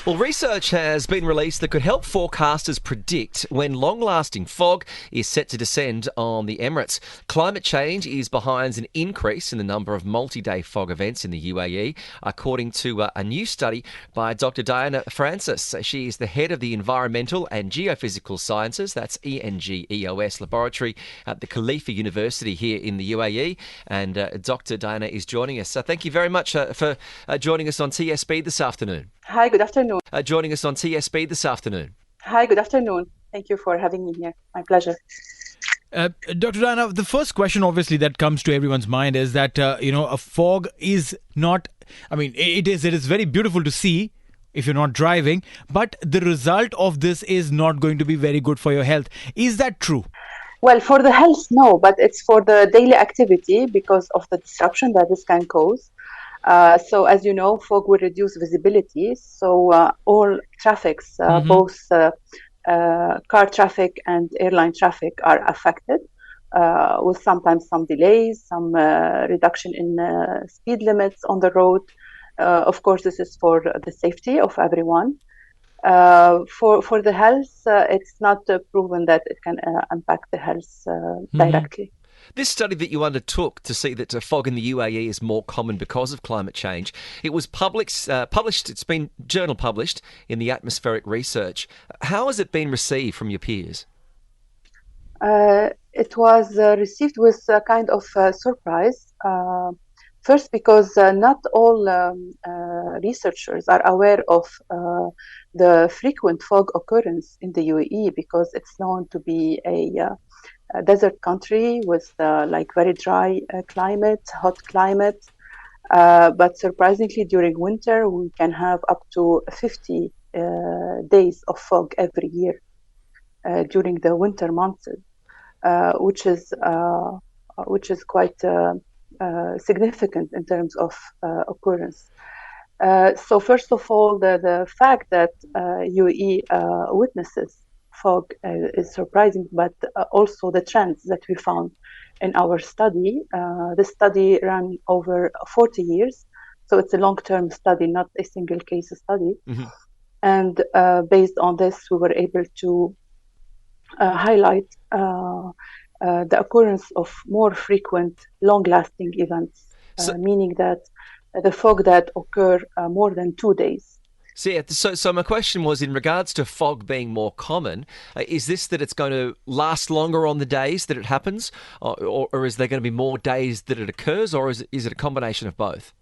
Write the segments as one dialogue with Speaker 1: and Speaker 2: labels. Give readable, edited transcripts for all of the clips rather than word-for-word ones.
Speaker 1: Well, research has been released that could help forecasters predict when long-lasting fog is set to descend on the Emirates. Climate change is behind an increase in the number of multi-day fog events in the UAE, according to a new study by Dr. Diana Francis. She is the head of the Environmental and Geophysical Sciences, that's ENGEOS laboratory at the Khalifa University here in the UAE. And Dr. Diana is joining us. So thank you very much for joining us on TSB this afternoon.
Speaker 2: Hi, good afternoon.
Speaker 1: Joining us on TSB this afternoon.
Speaker 2: Hi, good afternoon. Thank you for having me here. My pleasure.
Speaker 3: Dr. Diana, the first question obviously that comes to everyone's mind is that, a fog is not, it is very beautiful to see if you're not driving, but the result of this is not going to be very good for your health. Is that true?
Speaker 2: Well, for the health, no, but it's for the daily activity because of the disruption that this can cause. So as you know, fog will reduce visibility. So all traffics, both car traffic and airline traffic are affected with sometimes some delays, some reduction in speed limits on the road. Of course, this is for the safety of everyone. For the health, it's not proven that it can impact the health directly.
Speaker 1: This study that you undertook to see that fog in the UAE is more common because of climate change, it was published, it's been journal published in the Atmospheric Research. How has it been received from your peers?
Speaker 2: It was received with a kind of surprise. First, because not all researchers are aware of the frequent fog occurrence in the UAE because it's known to be a desert country with very dry climate, hot climate. But surprisingly, during winter, we can have up to 50 days of fog every year during the winter months, which is quite significant in terms of occurrence. So first of all, the fact that UAE witnesses fog is surprising, but also the trends that we found in our study. This study ran over 40 years, so it's a long-term study, not a single case study. Mm-hmm. And based on this, we were able to highlight the occurrence of more frequent, long-lasting events, meaning that the fog that occur more than 2 days.
Speaker 1: So my question was, in regards to fog being more common, is this that it's going to last longer on the days that it happens, or is there going to be more days that it occurs, or is it a combination of both?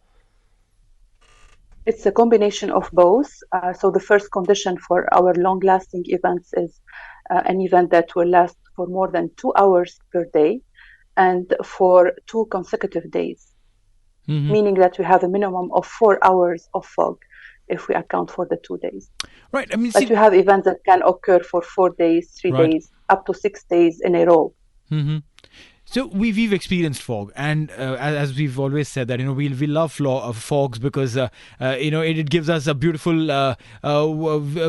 Speaker 2: It's a combination of both. So the first condition for our long-lasting events is an event that will last for more than 2 hours per day and for 2 consecutive days, meaning that we have a minimum of 4 hours of fog if we account for the 2 days.
Speaker 3: Right.
Speaker 2: But you have events that can occur for 4 days, 3 days, up to 6 days in a row.
Speaker 3: Mm-hmm. So we've experienced fog, and as we've always said that we love fogs because it gives us a beautiful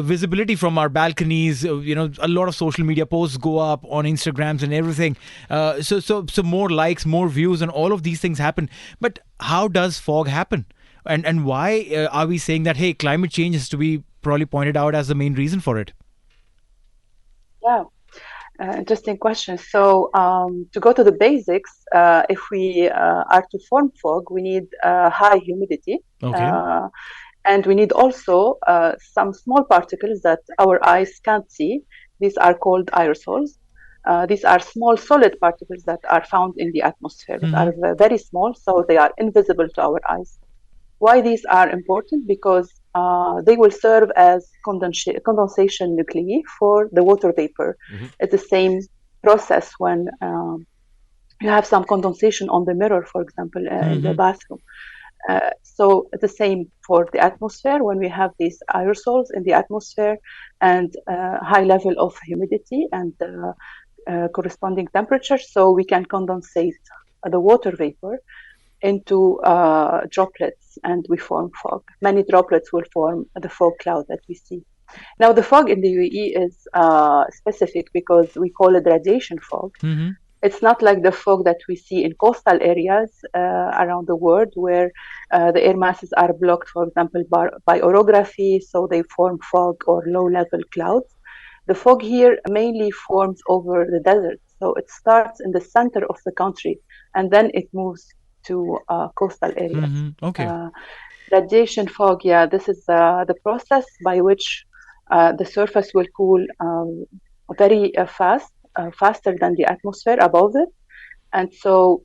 Speaker 3: visibility from our balconies. A lot of social media posts go up on Instagrams and everything. So more likes, more views, and all of these things happen. But how does fog happen? And why are we saying that, hey, climate change is to be probably pointed out as the main reason for it?
Speaker 2: Yeah, interesting question. So to go to the basics, if we are to form fog, we need high humidity.
Speaker 3: Okay.
Speaker 2: And we need also some small particles that our eyes can't see. These are called aerosols. These are small solid particles that are found in the atmosphere. They are very small, so they are invisible to our eyes. Why these are important? Because they will serve as condensation nuclei for the water vapor. Mm-hmm. It's the same process when you have some condensation on the mirror, for example, in the bathroom. So it's the same for the atmosphere when we have these aerosols in the atmosphere and high level of humidity and corresponding temperature. So we can condensate the water vapor into droplets, and we form fog. Many droplets will form the fog cloud that we see. Now, the fog in the UAE is specific because we call it radiation fog. It's not like the fog that we see in coastal areas around the world, where the air masses are blocked, for example, by orography, so they form fog or low-level clouds. The fog here mainly forms over the desert, so it starts in the center of the country, and then it moves to coastal areas.
Speaker 3: Okay.
Speaker 2: Radiation fog, yeah, this is the process by which the surface will cool very faster than the atmosphere above it. And so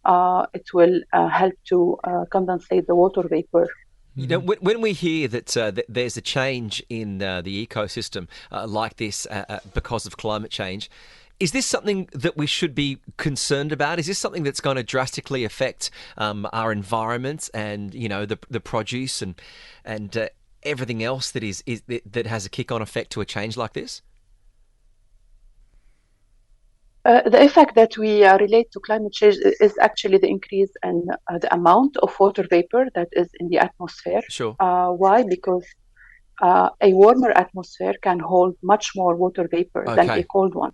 Speaker 2: it will help to condensate the water vapor.
Speaker 1: You know, when we hear that there's a change in the ecosystem like this because of climate change, is this something that we should be concerned about? Is this something that's going to drastically affect our environment and, you know, the produce and everything else that has a kick-on effect to a change like this?
Speaker 2: The effect that we relate to climate change is actually the increase in the amount of water vapor that is in the atmosphere.
Speaker 1: Sure.
Speaker 2: Why? Because a warmer atmosphere can hold much more water vapor than a cold one.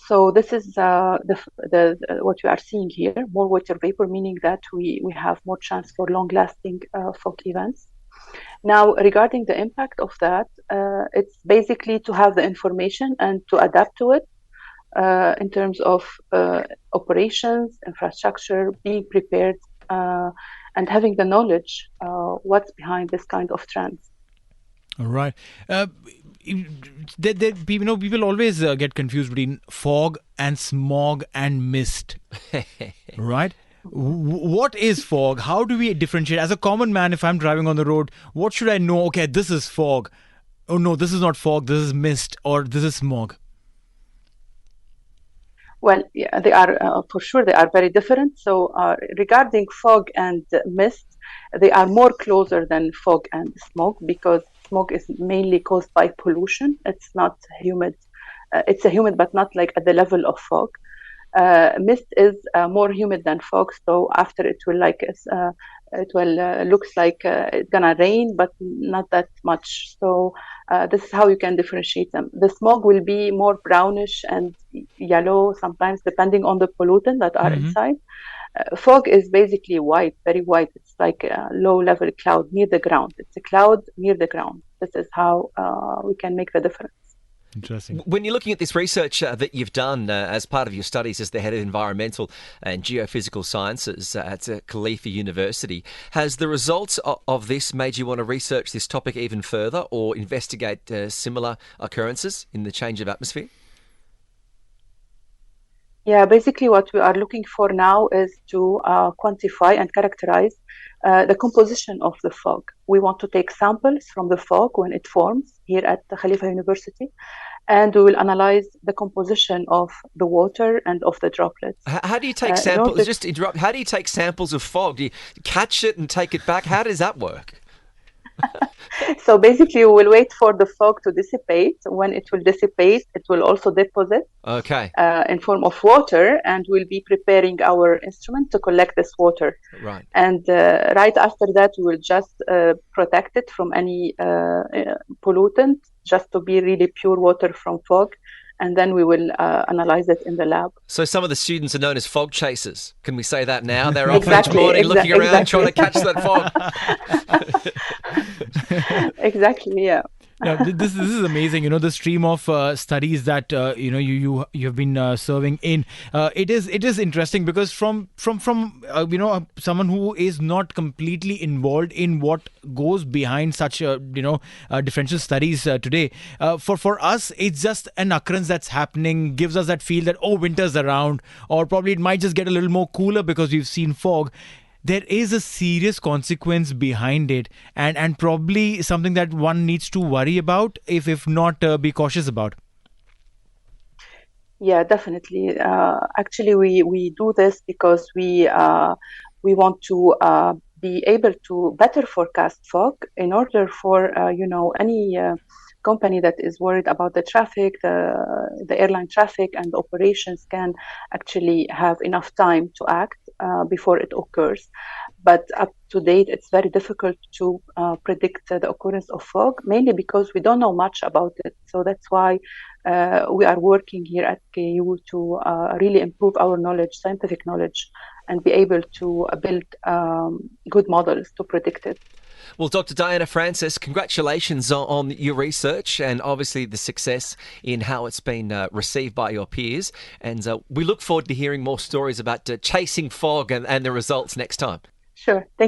Speaker 2: So this is what we are seeing here, more water vapor, meaning that we have more chance for long-lasting fog events. Now, regarding the impact of that, it's basically to have the information and to adapt to it in terms of operations, infrastructure, being prepared, and having the knowledge what's behind this kind of trends.
Speaker 3: All right. People always get confused between fog and smog and mist, right? What is fog? How do we differentiate? As a common man, if I'm driving on the road, what should I know? Okay, this is fog. Oh no, this is not fog. This is mist, or this is smog.
Speaker 2: Well, yeah, they are for sure. They are very different. So regarding fog and mist, they are more closer than fog and smog, because smog is mainly caused by pollution. It's not humid. It's a humid, but not like at the level of fog. Mist is more humid than fog, so after it will looks like it's gonna rain, but not that much. So this is how you can differentiate them. The smog will be more brownish and yellow, sometimes depending on the pollutant that are inside. Fog is basically white, very white. It's like a low-level cloud near the ground. It's a cloud near the ground. This is how we can make the difference.
Speaker 3: Interesting.
Speaker 1: When you're looking at this research that you've done as part of your studies as the head of Environmental and Geophysical Sciences at Khalifa University, has the results of this made you want to research this topic even further or investigate similar occurrences in the change of atmosphere?
Speaker 2: Yeah, basically what we are looking for now is to quantify and characterize the composition of the fog. We want to take samples from the fog when it forms here at the Khalifa University, and we will analyze the composition of the water and of the droplets.
Speaker 1: How do you take samples? Just to interrupt. How do you take samples of fog? Do you catch it and take it back? How does that work?
Speaker 2: So basically, we will wait for the fog to dissipate. When it will dissipate, it will also deposit in form of water, and we'll be preparing our instrument to collect this water.
Speaker 1: Right.
Speaker 2: And right after that, we will just protect it from any pollutant, just to be really pure water from fog. And then we will analyze it in the lab.
Speaker 1: So some of the students are known as fog chasers. Can we say that now? They're up each morning looking around trying to catch that fog.
Speaker 2: Exactly, yeah.
Speaker 3: Now, this is amazing. You know, the stream of studies that you have been serving in. It is interesting because from someone who is not completely involved in what goes behind such differential studies today. For us, it's just an occurrence that's happening, gives us that feel that winter's around, or probably it might just get a little more cooler because we've seen fog. There is a serious consequence behind it, and probably something that one needs to worry about, if not be cautious about.
Speaker 2: Yeah, definitely. Actually, we do this because we want to be able to better forecast fog in order for any company that is worried about the traffic, the airline traffic and operations can actually have enough time to act before it occurs. But up to date, it's very difficult to predict the occurrence of fog, mainly because we don't know much about it. So that's why we are working here at KU to really improve our knowledge, scientific knowledge, and be able to build good models to predict it.
Speaker 1: Well, Dr. Diana Francis, congratulations on your research and obviously the success in how it's been received by your peers. And we look forward to hearing more stories about chasing fog and the results next time.
Speaker 2: Sure. Thank